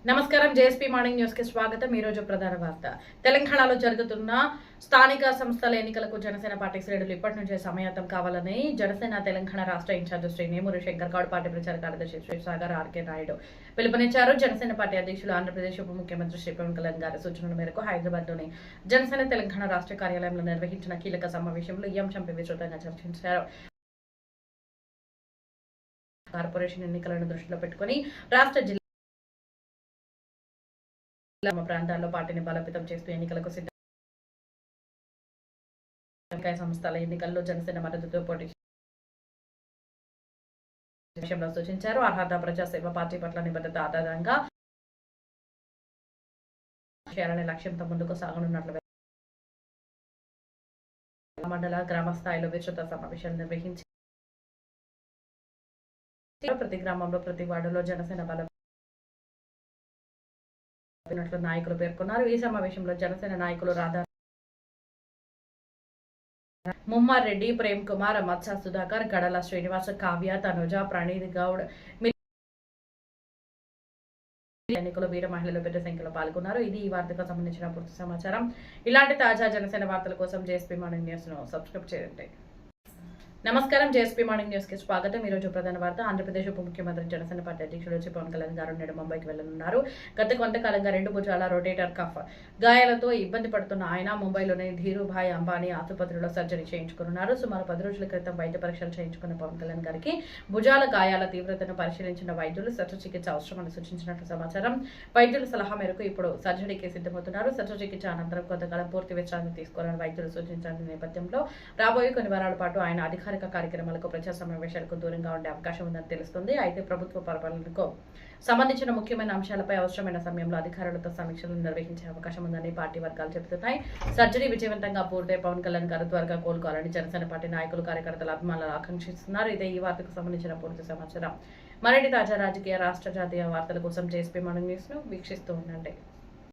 నమస్కారం. JSP morning news కి స్వాగతం. ఈ రోజు ప్రధాన వార్త. తెలంగాణలో జరుగుతున్న స్థానిక సంస్థల ఎన్నికలకు జనసేన పార్టీ శ్రేణులు ఇప్పటి నుంచే సమాయత్తం కావాలని జనసేన తెలంగాణ రాష్ట్ర ఇన్ఛార్జ్ శ్రీ నేమూరి శంకర్ గౌడ్, పార్టీ ప్రచార కార్యదర్శి శ్రీ సాగర్ ఆర్కే నాయుడు పిలుపునిచ్చారు. జనసేన పార్టీ అధ్యక్షులు ఆంధ్రప్రదేశ్ ఉప ముఖ్యమంత్రి శ్రీ పవన్ కళ్యాణ్ గారి సూచనల మేరకు హైదరాబాద్లోని జనసేన తెలంగాణ రాష్ట్ర కార్యాలయంలో నిర్వహించిన కీలక సమావేశంలో ఈ అంశంపై విస్తృతంగా చర్చించారు. కార్పొరేషన్ ఎన్నికలను దృష్టిలో పెట్టుకుని రాష్ట్ర జిల్లా ప్రాంతాల్లో పార్టీని బలోపేతం చేస్తూ ఎన్నికలకు సిద్ధం సంస్థల ఎన్నికల్లో జనసేన మద్దతుతో పోటీ విషయంలో సూచించారు. అర్హత ప్రజాసేవ పార్టీ పట్ల నిబద్ధత ఆధారంగా చేయాలనే లక్ష్యంతో ముందుకు సాగనున్నట్లు మండల గ్రామ స్థాయిలో విస్తృత సమావేశాలు నిర్వహించి ప్రతి గ్రామంలో ప్రతి వార్డులో జనసేన బల నాయకులు పేర్కొన్నారు. ఈ సమావేశంలో జనసేన నాయకులు రాధా ముమ్మార్ రెడ్డి, ప్రేమ్ కుమార్, మత్స సుధాకర్, గడల శ్రీనివాస, కావ్య, తనుజ, ప్రణీత్ గౌడ్ ఎన్నికలు వీర మహిళలు పెద్ద సంఖ్యలో పాల్గొన్నారు. ఇది ఈ వార్తకు సంబంధించిన పూర్తి సమాచారం. ఇలాంటి తాజా జనసేన వార్తల కోసం జేఎస్పీ మార్నింగ్ న్యూస్ ను సబ్స్క్రైబ్ చేయండి. నమస్కారం. జేఎస్పీ మార్నింగ్ న్యూస్ కి స్వాగతం. ఈ రోజు ప్రధాన వార్త. ఆంధ్రప్రదేశ్ ఉప ముఖ్యమంత్రి జనసేన పార్టీ అధ్యక్షుడు శ్రీ పవన్ కళ్యాణ్ గారు నేడు ముంబైకి వెళ్లనున్నారు. గత కొంతకాలంగా 2 భుజాల రొటేటర్ కఫ్ గాయాలతో ఇబ్బంది పడుతున్న ఆయన ముంబైలోని ధీరుభాయ్ అంబానీ ఆసుపత్రిలో సర్జరీ చేయించుకున్నారు. సుమారు 10 రోజుల క్రితం వైద్య పరీక్షలు చేయించుకున్న పవన్ కళ్యాణ్ గారికి భుజాల గాయాల తీవ్రతను పరిశీలించిన వైద్యులు శస్త్రచికిత్స అవసరమని సూచించినట్లు సమాచారం. వైద్యుల సలహా మేరకు ఇప్పుడు సర్జరీకి సిద్ధమవుతున్నారు. శస్త్రచికిత్స అనంతరం కొంతకాలం పూర్తి విశ్రాంతి తీసుకోవాలని వైద్యులు సూచించిన నేపథ్యంలో రాబోయే కొన్ని వారాల పాటు ఆయన అధికారిక కార్యక్రమాలకు, ప్రజా సమావేశాలకు దూరంగా ఉండే అవకాశం ఉందని తెలుస్తుంది. అయితే ప్రభుత్వ పరిపాలనకు సంబంధించిన ముఖ్యమైన అంశాలపై అవసరమైన సమయంలో అధికారులతో సమీక్షలు నిర్వహించే అవకాశం ఉందని పార్టీ వర్గాలు చెబుతున్నాయి. సర్జరీ విజయవంతంగా పూర్తయి పవన్ కళ్యాణ్ గారు త్వరగా కోలుకోవాలని జనసేన పార్టీ నాయకులు, కార్యకర్తలు, అభిమానులు ఆకాంక్షిస్తున్నారు. ఇదే ఈ వార్తకు సంబంధించిన పూర్తి సమాచారం. మరిన్ని తాజా రాజకీయ, రాష్ట్ర, జాతీయ వార్తల కోసం జేఎస్పీ మార్నింగ్ న్యూస్ ను వీక్షిస్తూ ఉండండి.